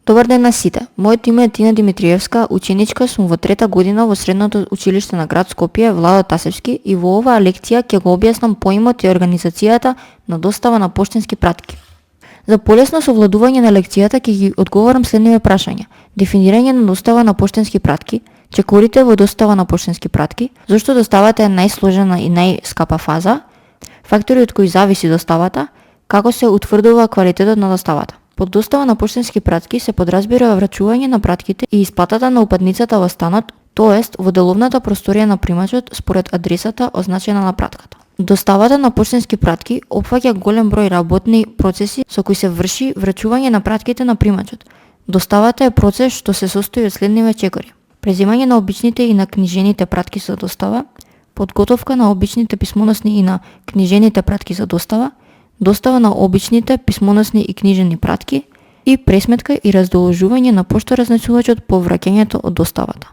Добар ден на сите. Моето име е Тина Димитриевска, ученичка сум во 3-та година во средното училиште на град Скопје, Владо Тасевски, и во оваа лекција ќе го објаснам поимот и организацијата на достава на поштенски пратки. За полесно совладување на лекцијата ќе ги одговорам следниве прашања: дефинирање на достава на поштенски пратки, чекорите во достава на поштенски пратки, зошто доставата е најсложена и најскапа фаза, фактори од кои зависи доставата, како се утврдува квалитетот на доставата. Под достава на поштенски пратки се подразбира врачување на пратките и исплатата на упатницата во станот, тоест во деловната просторија на примачот според адресата означена на пратката. Доставата на поштенски пратки опфаќа голем број работни процеси со кои се врши врачување на пратките на примачот. Доставата е процес што се состои од следниве чекори: преземање на обичните и на книжените пратки за достава, подготовка на обичните писмоносни и на книжените пратки за достава, достава на обичните писмоносни и книжени пратки и пресметка и раздолжување на пошторазнесувачот по враќањето од доставата.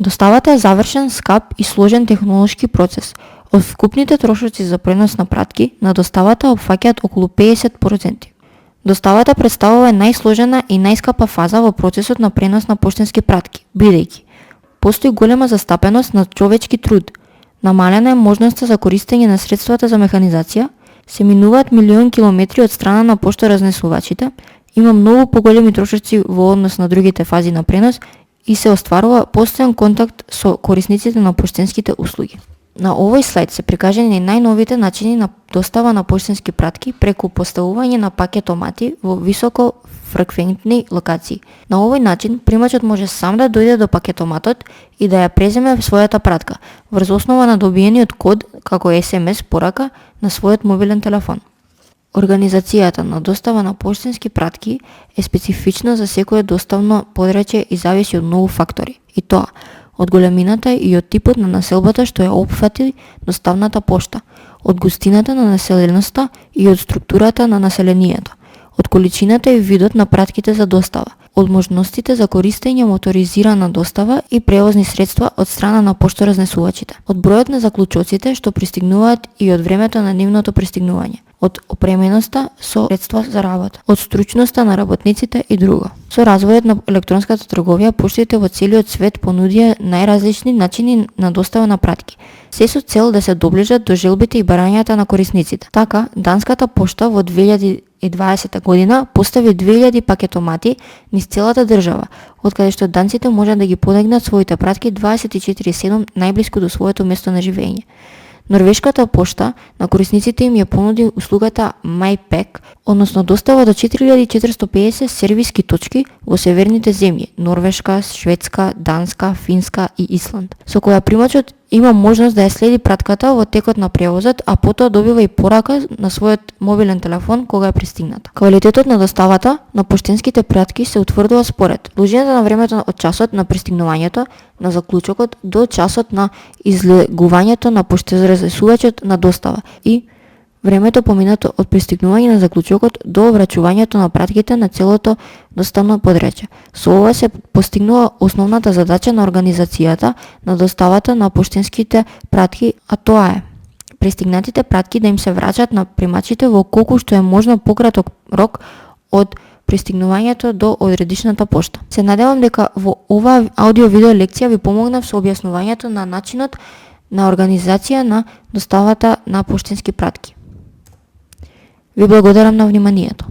Доставата е завршен, скап и сложен технолошки процес. Од вкупните трошоци за пренос на пратки, на доставата опфаќаат околу 50%. Доставата представува најсложена и најскапа фаза во процесот на пренос на поштенски пратки, бидејќи постои голема застапеност на човечки труд, намалена е можноста за користење на средствата за механизација, се минуваат милион километри од страна на пошторазнесувачите, има многу поголеми трошоци во однос на другите фази на пренос и се остварува постојан контакт со корисниците на поштенските услуги. На овој слайд се прикажани најновите начини на достава на поштенски пратки преку поставување на пакетомати во високо фреквентни локации. На овој начин примачот може сам да дојде до пакетоматот и да ја преземе својата пратка врз основа на добиениот код како SMS порака на својот мобилен телефон. Организацијата на достава на поштенски пратки е специфична за секое доставно подрачје и зависи од многу фактори, и тоа од големината и од типот на населбата што ја опфати доставната пошта, од густината на населеноста и од структурата на населението, од количината и видот на пратките за достава, од можностите за користење моторизирана достава и превозни средства од страна на пошторазнесувачите, од бројот на заклучоците што пристигнуваат и од времето на нивното пристигнување, од опременоста со средства за работа, од стручноста на работниците и друго. Со развојот на електронската трговија, поштите во целиот свет понудија најразлични начини на достава на пратки, се со цел да се доближат до желбите и барањата на корисниците. Така, данската пошта во 2020 година постави 2000 пакетомати низ целата држава, од каде што данците можат да ги подигнат своите пратки 24/7 најблиску до своето место на живење. Норвешката пошта на корисниците им ја понуди услугата MyPack, односно достава до 4450 сервиски точки во северните земји Норвешка, Шведска, Данска, Финска и Исланд, со која примачот има можност да ја следи пратката во текот на превозот, а потоа добива и порака на својот мобилен телефон кога е пристигната. Квалитетот на доставата на поштенските пратки се утврдува според должината на времето од часот на пристигнувањето на заклучокот до часот на излегувањето на пошторазнесувачот на достава и времето поминато од пристигнување на заклучокот до врачувањето на пратките на целото доставно подрачје. Со ова се постигнува основната задача на организацијата на доставата на поштенските пратки, а тоа е пристигнатите пратки да им се врачат на примачите во колку што е можно пократок рок од пристигнувањето до одредишната пошта. Се надевам дека во оваа аудио-видео лекција ви помогнав со објаснувањето на начинот на организација на доставата на поштенски пратки. Ви благодарам на вниманието.